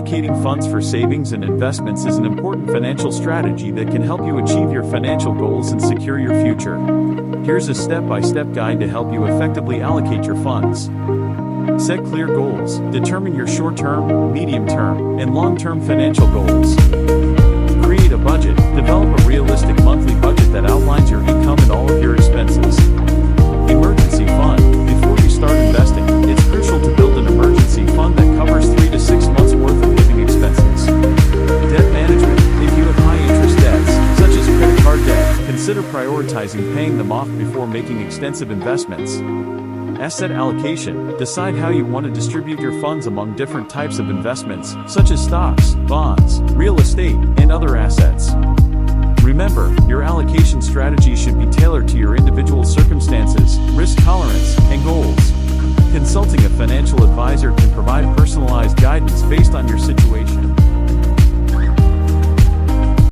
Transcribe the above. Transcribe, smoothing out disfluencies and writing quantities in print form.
Allocating funds for savings and investments is an important financial strategy that can help you achieve your financial goals and secure your future. Here's a step-by-step guide to help you effectively allocate your funds. Set clear goals. Determine your short-term, medium-term, and long-term financial goals. Create a budget. Develop a realistic monthly budget that outlines your income and all of your expenses. Emergency fund. Before you start investing, it's crucial to build an emergency fund that covers 3 to 6 months worth of living expenses. Debt management. If you have high-interest debts, such as credit card debt, consider prioritizing paying them off before making extensive investments. Asset allocation. Decide how you want to distribute your funds among different types of investments, such as stocks, bonds, real estate, and other assets. Remember, your allocation strategy should be tailored to your individual circumstances, risk tolerance, and goals. Consulting a financial advisor can provide personalized guidance based on your situation.